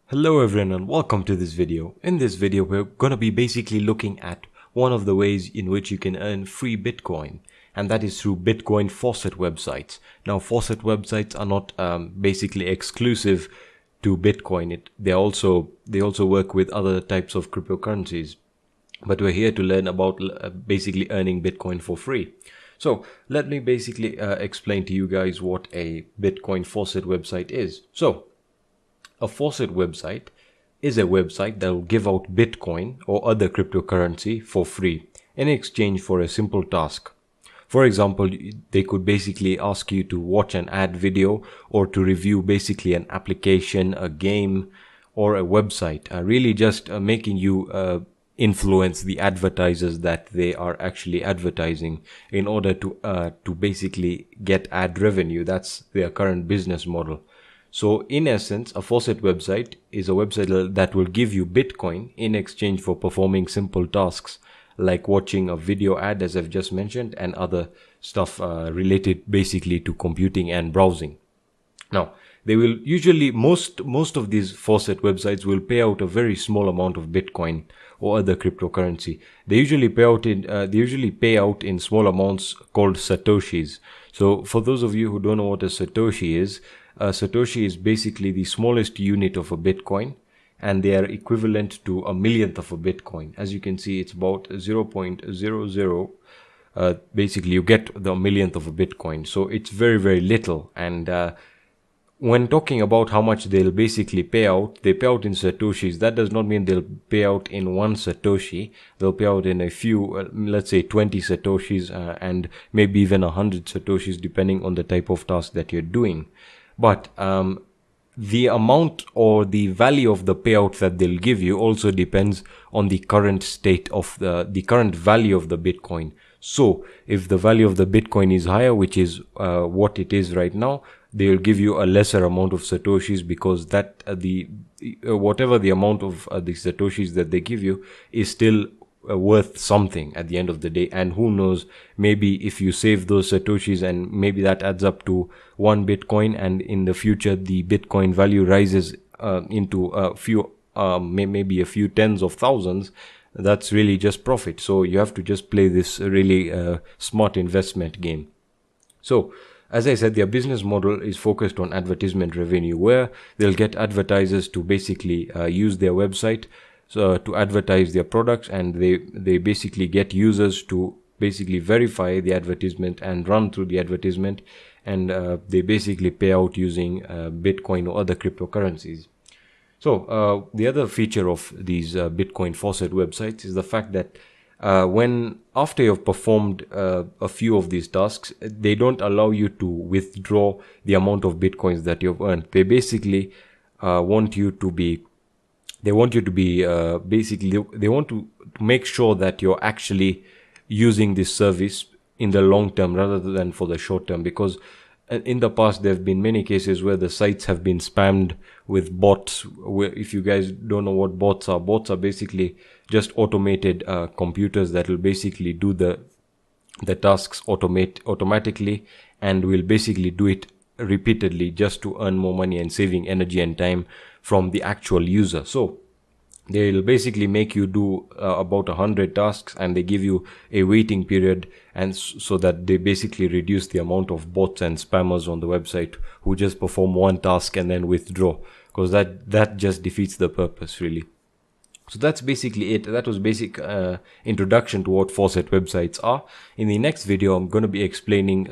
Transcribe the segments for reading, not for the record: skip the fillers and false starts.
Hello everyone and welcome to this video. In this video we're going to be basically looking at one of the ways in which you can earn free Bitcoin, and that is through Bitcoin Faucet websites. Now Faucet websites are not basically exclusive to Bitcoin. They also work with other types of cryptocurrencies, but we're here to learn about basically earning Bitcoin for free. So let me basically explain to you guys what a Bitcoin Faucet website is. So a Faucet website is a website that will give out Bitcoin or other cryptocurrency for free in exchange for a simple task. For example, they could basically ask you to watch an ad video or to review basically an application, a game, or a website, really just making you influence the advertisers that they are actually advertising in order to basically get ad revenue. That's their current business model. So in essence, a Faucet website is a website that will give you Bitcoin in exchange for performing simple tasks like watching a video ad, as I've just mentioned, and other stuff related basically to computing and browsing. Now, they will usually, most of these Faucet websites will pay out a very small amount of Bitcoin or other cryptocurrency. They usually pay out in small amounts called Satoshis. So for those of you who don't know what a Satoshi is, a Satoshi is basically the smallest unit of a Bitcoin, and they are equivalent to a millionth of a Bitcoin. As you can see, it's about 0.00. Basically, you get the millionth of a Bitcoin. So it's very, very little. And when talking about how much they'll basically pay out, they pay out in Satoshis. That does not mean they'll pay out in one Satoshi. They'll pay out in a few, let's say 20 Satoshis and maybe even 100 Satoshis, depending on the type of task that you're doing. But the amount or the value of the payout that they'll give you also depends on the current state of the current value of the Bitcoin. So if the value of the Bitcoin is higher, which is what it is right now, they'll give you a lesser amount of Satoshis, because that whatever the amount of the Satoshis that they give you is still worth something at the end of the day. And who knows, maybe if you save those Satoshis and maybe that adds up to 1 Bitcoin, and in the future the Bitcoin value rises into a few maybe a few tens of thousands, that's really just profit. So you have to just play this really smart investment game. So as I said, their business model is focused on advertisement revenue, where they'll get advertisers to basically use their website to advertise their products, and they basically get users to basically verify the advertisement and run through the advertisement, and they basically pay out using Bitcoin or other cryptocurrencies. So the other feature of these Bitcoin Faucet websites is the fact that after you've performed a few of these tasks, they don't allow you to withdraw the amount of Bitcoins that you've earned. They basically want you to make sure that you're actually using this service in the long term rather than for the short term, because in the past there have been many cases where the sites have been spammed with bots. If you guys don't know what bots are basically just automated computers that will basically do the tasks automatically, and will basically do it repeatedly just to earn more money and saving energy and time from the actual user. So they'll basically make you do about 100 tasks, and they give you a waiting period, and so that they basically reduce the amount of bots and spammers on the website who just perform one task and then withdraw, because that just defeats the purpose really. So that's basically it. That was basic introduction to what Faucet websites are. In the next video, I'm going to be explaining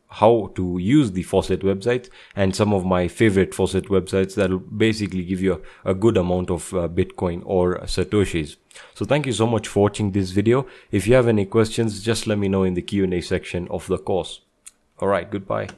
how to use the Faucet websites and some of my favorite Faucet websites that will basically give you a good amount of Bitcoin or Satoshis. So thank you so much for watching this video. If you have any questions, just let me know in the Q&A section of the course. Alright, goodbye.